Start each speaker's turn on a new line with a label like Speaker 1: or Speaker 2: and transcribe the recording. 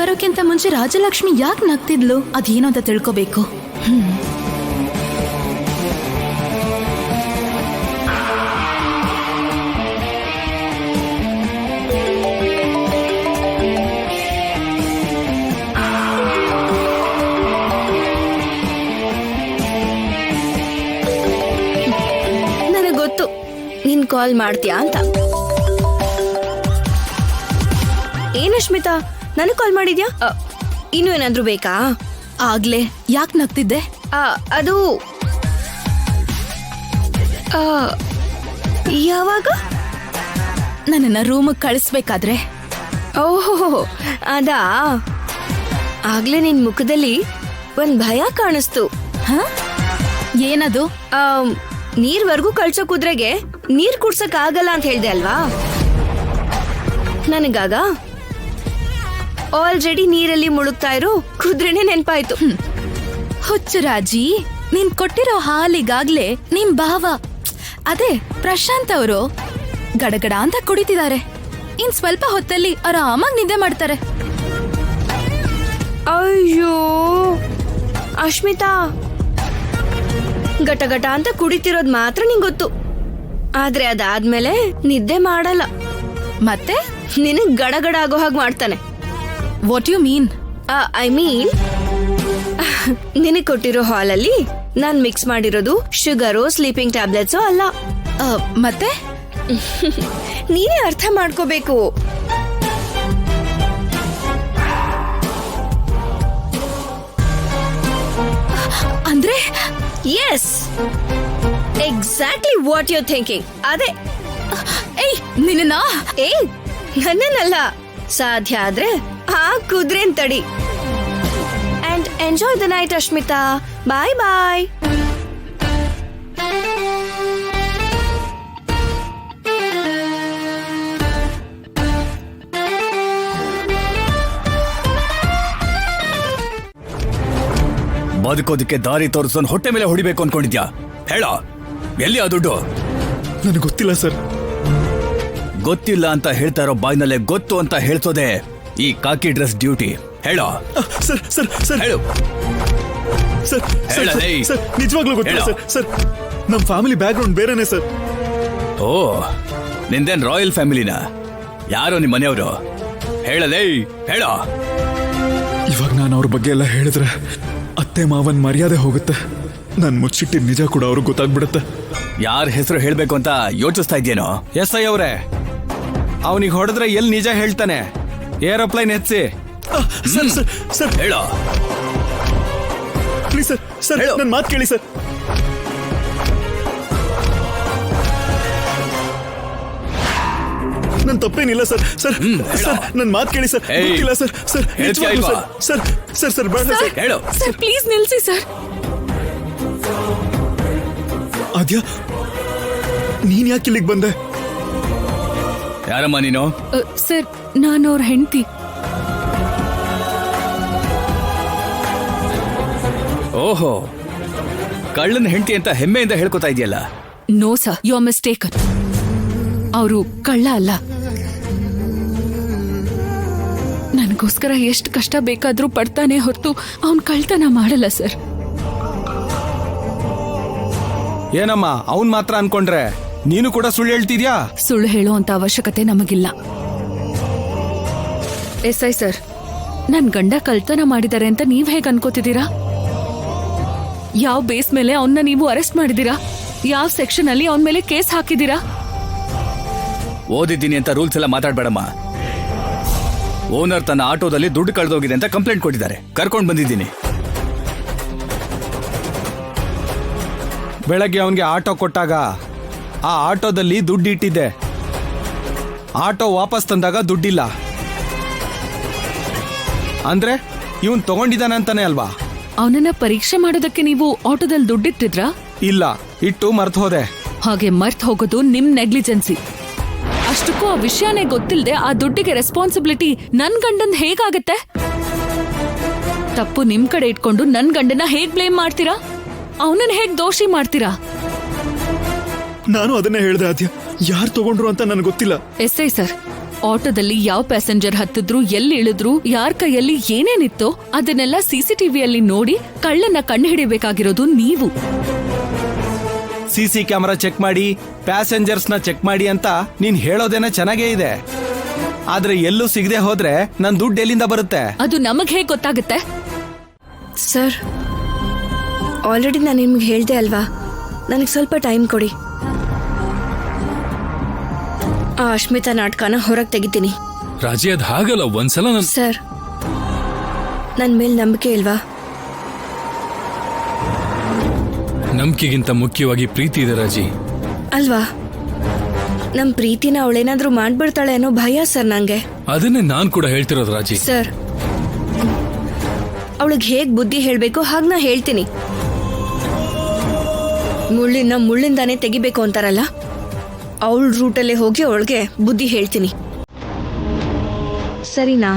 Speaker 1: ಬರೋಕ್ಕಿಂತ ಮುಂಚೆ ರಾಜಲಕ್ಷ್ಮಿ ಯಾಕೆ ನಗ್ತಿದ್ಲು ಅದೇನೋ ಅಂತ ತಿಳ್ಕೋಬೇಕು.
Speaker 2: ನನಗೆ ಗೊತ್ತು ನೀನ್ ಕಾಲ್ ಮಾಡ್ತೀಯಾ ಅಂತ. ಏನು ಅಶ್ಮಿತಾ, ನನಗೆ ಕಾಲ್ ಮಾಡಿದ್ಯಾ? ಇನ್ನೂ ಏನಾದ್ರೂ ಬೇಕಾ?
Speaker 1: ಆಗ್ಲೇ ಯಾಕೆ ನಗ್ತಿದ್ದೆ?
Speaker 2: ಅದು ಯಾವಾಗ
Speaker 1: ನನ್ನನ್ನ ರೂಮಿಗೆ ಕಳಿಸ್ಬೇಕಾದ್ರೆ.
Speaker 2: ಓಹೋ ಅದಾ, ಆಗ್ಲೇ ನಿನ್ ಮುಖದಲ್ಲಿ ಒಂದ್ ಭಯ ಕಾಣಿಸ್ತು.
Speaker 1: ಏನದು?
Speaker 2: ನೀರ್ವರೆಗೂ ಕಳ್ಸೋ ಕುದ್ರೆಗೆ ನೀರ್ ಕುಡ್ಸಕ್ ಆಗಲ್ಲ ಅಂತ ಹೇಳ್ದೆ ಅಲ್ವಾ? ನನಗಾಗ ಆಲ್ರೆಡಿ ನೀರಲ್ಲಿ ಮುಳುಗ್ತಾ ಇರೋ ಕುದ್ರೆನೆ ನೆನ್ಪಾಯ್ತು.
Speaker 1: ಹುಚ್ಚು ರಾಜಿ, ನೀನ್ ಕೊಟ್ಟಿರೋ ಹಾಲಿಗಾಗ್ಲೇ ನಿಮ್ ಭಾವ ಅದೇ ಪ್ರಶಾಂತ್ ಅವರು ಗಡಗಡ ಅಂತ ಕುಡಿತಿದ್ದಾರೆ. ಇನ್ ಸ್ವಲ್ಪ ಹೊತ್ತಲ್ಲಿ ಆರಾಮಾಗಿ ನಿದ್ದೆ ಮಾಡ್ತಾರೆ.
Speaker 2: ಅಯ್ಯೋ ಅಶ್ಮಿತಾ, ಗಟಗಟ ಅಂತ ಕುಡಿತಿರೋದ್ ಮಾತ್ರ ನಿಂಗ್ ಗೊತ್ತು, ಆದ್ರೆ ಅದಾದ್ಮೇಲೆ ನಿದ್ದೆ ಮಾಡಲ್ಲ.
Speaker 1: ಮತ್ತೆ
Speaker 2: ನಿನಗ್ ಗಡಗಡ ಆಗೋ ಹಾಗೆ ಮಾಡ್ತಾನೆ.
Speaker 1: What you mean?
Speaker 2: I mean ನಿನಗ್ ಕೊಟ್ಟಿರೋ ಹಾಲಲ್ಲಿ ನಾನ್ ಮಿಕ್ಸ್ ಮಾಡಿರೋದು ಶುಗರು, ಸ್ಲೀಪಿಂಗ್ ಟ್ಯಾಬ್ಲೆಟ್ಸು ಅಲ್ಲ.
Speaker 1: ಮತ್ತೆ
Speaker 2: ನೀನೇ ಅರ್ಥ ಮಾಡ್ಕೋಬೇಕು.
Speaker 1: ಅಂದ್ರೆ
Speaker 2: yes, exactly what you thinking. ಅದೇ.
Speaker 1: ಏಯ್ ನಿನ್ನ
Speaker 2: ನನ್ನನ್ನಲ್ಲ, ಸಾಧ್ಯ ಆದ್ರೆ ಆ ಕುದ್ರೆನ್ ತಡಿ. And enjoy the night Ashmita. Bye bye.
Speaker 3: ಬದುಕೋದಕ್ಕೆ ದಾರಿ ತೋರಿಸೋನ್ ಹೊಟ್ಟೆ ಮೇಲೆ ಹೊಡಿಬೇಕು ಅನ್ಕೊಂಡಿದ್ಯಾ? ಹೇಳ, ಎಲ್ಲಿ ಆ ದುಡ್ಡು?
Speaker 4: ನನಗೆ ಗೊತ್ತಿಲ್ಲ ಸರ್.
Speaker 3: ಗೊತ್ತಿಲ್ಲ ಅಂತ ಹೇಳ್ತಾ ಇರೋ ಬಾಯ್ನಲ್ಲೇ ಗೊತ್ತು ಅಂತ ಹೇಳ್ಸೋದೆ ಈ ಕಾಕಿ ಡ್ರೆಸ್ ಡ್ಯೂಟಿ. ಹೇಳ
Speaker 4: ಸರ್ ಸರ್ ಸರ್
Speaker 3: ಹೇಳು.
Speaker 4: ಸರ್
Speaker 3: ಹೇಳ, ಲೇ.
Speaker 4: ಸರ್ ನಿಜವಾಗ್ಲೂ ಗೊತ್ತಿಲ್ಲ
Speaker 3: ಹೇಳು.
Speaker 4: ಸರ್. ನಮ್ ಫ್ಯಾಮಿಲಿ ಬ್ಯಾಕ್ ಗ್ರೌಂಡ್ ಬೇರೆನೆ ಸರ್.
Speaker 3: ಓ, ನಿಂದೇನ್ ರಾಯಲ್ ಫ್ಯಾಮಿಲಿನಾ? ಯಾರೋ ನಿಮ್ ಮನೆಯವರು? ಹೇಳಲೇ, ಹೇಳ.
Speaker 4: ಇವಾಗ ನಾನು ಅವ್ರ ಬಗ್ಗೆ ಎಲ್ಲ ಹೇಳಿದ್ರೆ ಅತ್ತೆ ಮಾವನ್ ಮರ್ಯಾದೆ ಹೋಗುತ್ತೆ. ನನ್ ಮುಚ್ಚಿಟ್ಟಿದ್ ನಿಜ ಕೂಡ ಅವ್ರಿಗೆ ಗೊತ್ತಾಗ್ಬಿಡುತ್ತೆ.
Speaker 3: ಯಾರ ಹೆಸರು ಹೇಳ್ಬೇಕು ಅಂತ ಯೋಚಿಸ್ತಾ ಇದ್ಯೇನೋ?
Speaker 5: ಎಸ್ ಐ ಅವರೇ, ಅವನಿಗೆ ಹೊಡೆದ್ರೆ ಎಲ್ಲಿ ನಿಜ ಹೇಳ್ತಾನೆ? ಏರೋಪ್ಲೈನ್ ಹೆಚ್ಚಿ.
Speaker 4: ಸರ್ ಸರ್ ಸರ್
Speaker 3: ಹೇಳ.
Speaker 4: ಪ್ಲೀಸ್ ಸರ್, ಸರ್
Speaker 3: ಹೇಳು.
Speaker 4: ನನ್ ಮಾತು ಕೇಳಿ ಸರ್. ನನ್ ತಪ್ಪೇನಿಲ್ಲ ಸರ್. ಸರ್ ಸರ್ ನನ್ ಮಾತು ಕೇಳಿ ಸರ್.
Speaker 3: ಏಯ್.
Speaker 4: ಗೊತ್ತಿಲ್ಲ ಸರ್. ಸರ್
Speaker 3: ಹೇಳ್ತೀಯಾ
Speaker 4: ನಿಜವಾಗ್ಲೂ
Speaker 3: ಇಲ್ವಾ?
Speaker 4: ಸರ್. ಸರ್ ಸರ್ ಬೇಡ ಸರ್.
Speaker 3: ಹೇಳು.
Speaker 1: ಸರ್ ಪ್ಲೀಸ್ ನಿಲ್ಸಿ ಸರ್.
Speaker 4: ಆದ್ಯಾ, ನೀನ್ ಯಾಕೆ ಇಲ್ಲಿಗೆ ಬಂದೆ?
Speaker 3: ಯಾರಮ್ಮ ನೀನು?
Speaker 1: ಸರ್ ನಾನು ಅವ್ರ ಹೆಂಡತಿ.
Speaker 3: ಓಹೋ, ಕಳ್ಳನ ಹೆಂಡತಿ ಅಂತ ಹೆಮ್ಮೆಯಿಂದ ಹೇಳ್ಕೊತಾ ಇದೆಯಲ್ಲ.
Speaker 1: No sir, you are mistaken. ಅವರು ಕಳ್ಳ ಅಲ್ಲ. ನನಗೋಸ್ಕರ ಎಷ್ಟು ಕಷ್ಟ ಬೇಕಾದ್ರೂ ಪಡ್ತಾನೆ ಹೊರತು ಅವನ್ ಕಳ್ತನ ಮಾಡಲ್ಲ ಸರ್.
Speaker 5: ಏನಮ್ಮ, ಅವನ್ ಮಾತ್ರ ಅನ್ಕೊಂಡ್ರೆ ನೀನು ಕೂಡ ಸುಳ್ಳು ಹೇಳ್ತಿದ್ಯಾ?
Speaker 1: ಸುಳ್ಳು ಹೇಳೋ ಅಂತ ಅವಶ್ಯಕತೆ ನಮಗಿಲ್ಲ. ಎಸ್ ಐ ಸರ್, ನನ್ ಗಂಡ ಕಳ್ತನ ಮಾಡಿದ್ದಾರೆ ಅಂತ ನೀವ್ ಹೇಗ್ ಅನ್ಕೋತಿದ್ದೀರಾ? ಯಾವ ಬೇಸ್ ಮೇಲೆ ಅವನ್ನ ನೀವು ಅರೆಸ್ಟ್ ಮಾಡಿದೀರಾ? ಯಾವ ಸೆಕ್ಷನ್ ಅಲ್ಲಿ ಅವನ ಮೇಲೆ ಕೇಸ್ ಹಾಕಿದೀರಾ?
Speaker 3: ಓದಿದ್ದೀನಿ ಅಂತ ರೂಲ್ಸ್ ಎಲ್ಲ ಮಾತಾಡ್ಬೇಡಮ್ಮ. ಓನರ್ ತನ್ನ ಆಟೋದಲ್ಲಿ ದುಡ್ಡು ಕಳೆದೋಗಿದೆ ಅಂತ ಕಂಪ್ಲೇಂಟ್ ಕೊಟ್ಟಿದ್ದಾರೆ, ಕರ್ಕೊಂಡು ಬಂದಿದ್ದೀನಿ.
Speaker 5: ಬೆಳಗ್ಗೆ ಅವನಿಗೆ ಆಟೋ ಕೊಟ್ಟಾಗ ಆ ಆಟೋದಲ್ಲಿ ದುಡ್ಡು ಇಟ್ಟಿದ್ದೆ. ಆಟೋ ವಾಪಸ್ ತಂದಾಗ ದುಡ್ಡಿಲ್ಲ ಅಂದ್ರೆ ಇವನ್ ತಗೊಂಡಿದ್ದಾನಂತಾನೆ ಅಲ್ವಾ?
Speaker 1: ಅವನನ್ನ ಪರೀಕ್ಷೆ ಮಾಡೋದಕ್ಕೆ ನೀವು ಆಟೋದಲ್ಲಿ ದುಡ್ಡಿಟ್ಟಿದ್ರಾ?
Speaker 5: ಇಲ್ಲ, ಇಟ್ಟು ಮರ್ತು ಹೋದೆ.
Speaker 1: ಹಾಗೆ ಮರ್ತ್ ಹೋಗೋದು ನಿಮ್ ನೆಗ್ಲಿಜೆನ್ಸಿ. ಅಷ್ಟಕ್ಕೂ ಆ ವಿಷಯನೇ ಗೊತ್ತಿಲ್ಲದೆ ಆ ದುಡ್ಡಿಗೆ ರೆಸ್ಪಾನ್ಸಿಬಿಲಿಟಿ ನನ್ ಗಂಡನ್ ಹೇಗಾಗತ್ತೆ? ತಪ್ಪು ನಿಮ್ ಕಡೆ ಇಟ್ಕೊಂಡು ನನ್ ಗಂಡನ ಹೇಗ್ ಬ್ಲೇಮ್ ಮಾಡ್ತೀರಾ? ಅವನನ್ನ ಹೇಗ್ ದೋಷಿ ಮಾಡ್ತೀರಾ?
Speaker 4: ನಾನು ಅದನ್ನೇ ಹೇಳ್ದೆ ಆದ್ಯ. ಯಾರು ತಗೊಂಡ್ರು ಅಂತ ನನಗೆ ಗೊತ್ತಿಲ್ಲ.
Speaker 1: ಎಸ್ ಐ ಸರ್, ಆಟೋದಲ್ಲಿ ಯಾವ ಪ್ಯಾಸೆಂಜರ್ ಹತ್ತಿದ್ರು ಎಲ್ಲಿ ಇಳಿದ್ರು ಯಾರ ಕೈಯಲ್ಲಿ ಏನೇನಿತ್ತೋ ಅದನ್ನೆಲ್ಲ ಸಿಸಿಟಿವಿಯಲ್ಲಿ ನೋಡಿ ಕಳ್ಳನ ಕಂಡು ಹಿಡಿಬೇಕಾಗಿರೋದು ನೀವು.
Speaker 5: CC ಕ್ಯಾಮೆರಾ ಚೆಕ್ ಮಾಡಿ ಪ್ಯಾಸೆಂಜರ್ಸ್ ನ ಚೆಕ್ ಮಾಡಿ ಅಂತ ನೀನ್ ಹೇಳೋದೇನ ಚೆನ್ನಾಗೇ ಇದೆ. ಆದ್ರೆ ಎಲ್ಲೂ ಸಿಗದೆ ಹೋದ್ರೆ ನನ್ ದುಡ್ಡು ಎಲ್ಲಿಂದ ಬರುತ್ತೆ?
Speaker 1: ಅದು ನಮಗ್ ಹೇಗ್ ಗೊತ್ತಾಗುತ್ತೆ?
Speaker 2: ಸರ್, ಆಲ್ರೆಡಿ ನಾನು ನಿಮ್ಗೆ ಹೇಳ್ದೆ ಅಲ್ವಾ, ನನಗೆ ಸ್ವಲ್ಪ ಟೈಮ್ ಕೊಡಿ. ಆ ಅಶ್ಮಿತಾ ನಾಟಕನ ಹೊರಗೆ ತೆಗಿತೀನಿ.
Speaker 6: ರಾಜಿ ಅದ್ ಹಾಗಲ್ಲ, ಒಂದ್ಸಲ
Speaker 2: ಸರ್, ನನ್ನ ಮೇಲೆ ನಂಬಿಕೆ ಇಲ್ವಾ?
Speaker 6: ನಂಬಿಕೆಗಿಂತ ಮುಖ್ಯವಾಗಿ ಪ್ರೀತಿ ಇದೆ ರಾಜಿ.
Speaker 2: ಅಲ್ವಾ? ನಮ್ ಪ್ರೀತಿನ ಅವಳೇನಾದ್ರೂ ಮಾಡ್ಬಿಡ್ತಾಳೆ ಅನ್ನೋ ಭಯ ಸರ್ ನಂಗೆ.
Speaker 6: ಅದನ್ನೇ ನಾನ್ ಕೂಡ ಹೇಳ್ತಿರೋದು ರಾಜಿ.
Speaker 2: ಸರ್, ಅವಳಿಗೆ ಹೇಗ್ ಬುದ್ಧಿ ಹೇಳ್ಬೇಕು ಹಾಗ್ ನಾ ಹೇಳ್ತೀನಿ. ಮುಳ್ಳಿನ ಮುಳ್ಳಿಂದಾನೇ ತೆಗಿಬೇಕು ಅಂತಾರಲ್ಲ, ಅವಳ ರೂಟಲ್ಲೇ ಹೋಗಿ ಅವಳಿಗೆ ಬುದ್ಧಿ ಹೇಳ್ತೀನಿ. ಸರಿನಾ?